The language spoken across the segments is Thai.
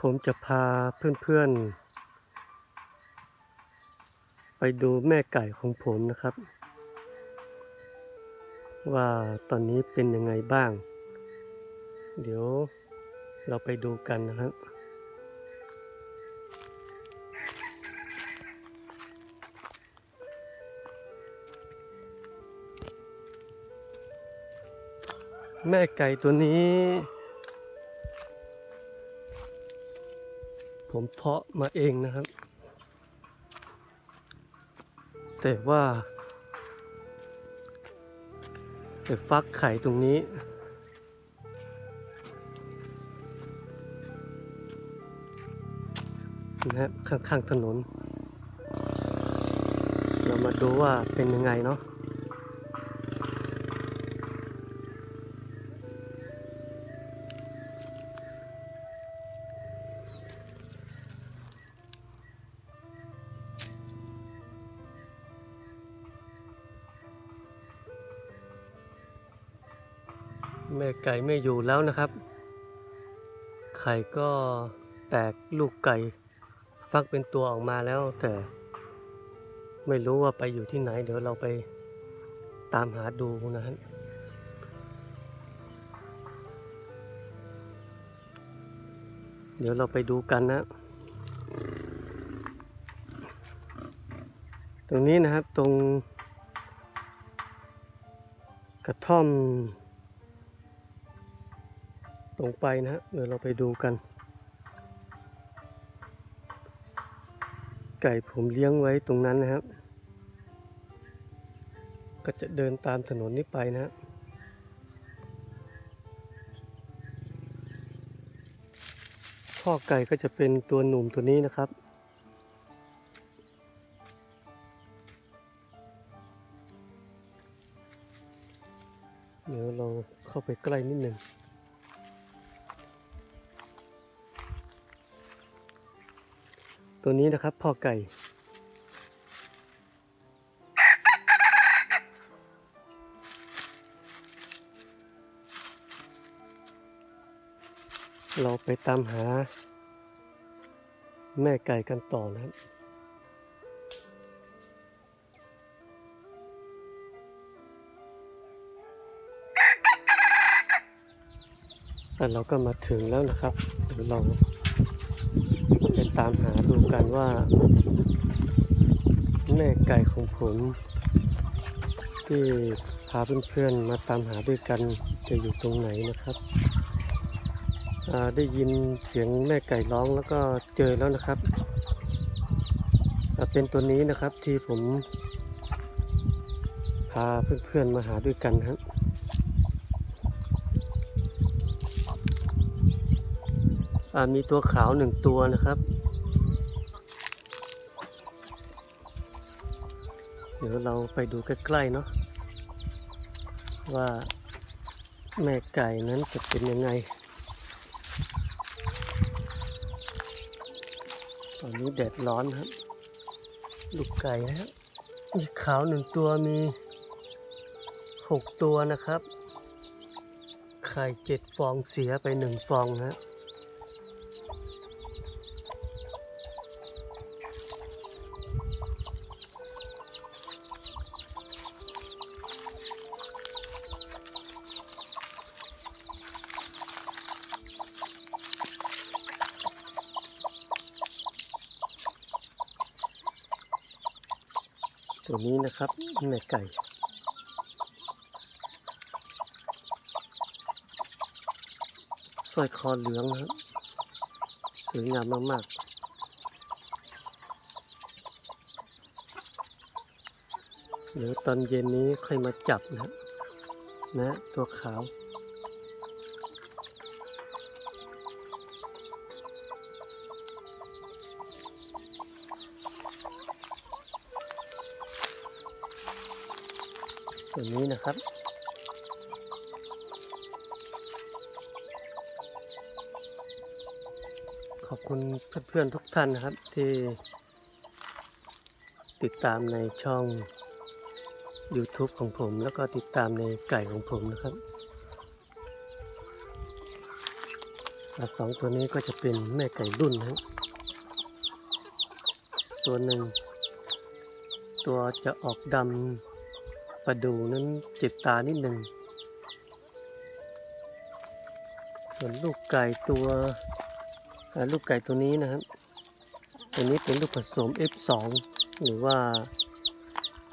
ผมจะพาเพื่อนๆไปดูแม่ไก่ของผมนะครับว่าตอนนี้เป็นยังไงบ้างเดี๋ยวเราไปดูกันนะครับแม่ไก่ตัวนี้ผมเพาะมาเองนะครับแต่ว่าฟักไข่ตรงนี้นะครับข้างๆถนนเรามาดูว่าเป็นยังไงเนาะแม่ไก่ไม่อยู่แล้วนะครับไข่ก็แตกลูกไก่ฟักเป็นตัวออกมาแล้วแต่ไม่รู้ว่าไปอยู่ที่ไหนเดี๋ยวเราไปตามหาดูนะครับเดี๋ยวเราไปดูกันนะตรงนี้นะครับตรงกระท่อมตรงไปนะฮะเดี๋ยวเราไปดูกันไก่ผมเลี้ยงไว้ตรงนั้นนะครับก็จะเดินตามถนนนี้ไปนะพ่อไก่ก็จะเป็นตัวหนุ่มตัวนี้นะครับเดี๋ยวเราเข้าไปใกล้นิดหนึ่งตัวนี้นะครับพ่อไก่เราไปตามหาแม่ไก่กันต่อนะครับแล้วเราก็มาถึงแล้วนะครับเดี๋ยวเราไปตามหาดูกันว่าแม่ไก่ของผมที่พาเพื่อนๆมาตามหาด้วยกันจะอยู่ตรงไหนนะครับได้ยินเสียงแม่ไก่ร้องแล้วก็เจอแล้วนะครับเป็นตัวนี้นะครับที่ผมพาเพื่อนๆมาหาด้วยกันครับมีตัวขาว1ตัวนะครับเดี๋ยวเราไปดูใกล้ๆเนาะว่าแม่ไก่นั้นจะเป็นยังไงตอนนี้แดดร้อนครับลูกไก่นะมีขาว1ตัวมี6ตัวนะครับไข่7ฟองเสียไป1ฟองนะตัวนี้นะครับแม่ไก่สร้อยคอเหลืองนะครับสวยงามมากๆเดี๋ยวตอนเย็นนี้ค่อยมาจับนะครับนะตัวขาวตัวนี้นะครับขอบคุณเพื่อนๆทุกท่านนะครับที่ติดตามในช่อง YouTube ของผมแล้วก็ติดตามในไก่ของผมนะครับ สองตัวนี้ก็จะเป็นแม่ไก่รุ่นนะตัวหนึ่งตัวจะออกดำประดูนั้นเจ็บตานิดหนึ่งส่วนลูกไก่ตัวนี้นะครับตัวนี้เป็นลูกผสม F2 หรือว่า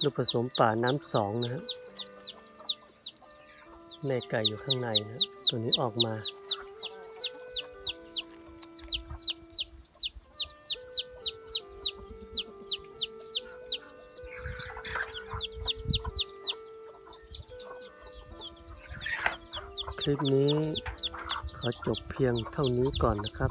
ลูกผสมป่าน้ำ2นะครับแม่ไก่อยู่ข้างในนะตัวนี้ออกมาคลิปนี้ขอจบเพียงเท่านี้ก่อนนะครับ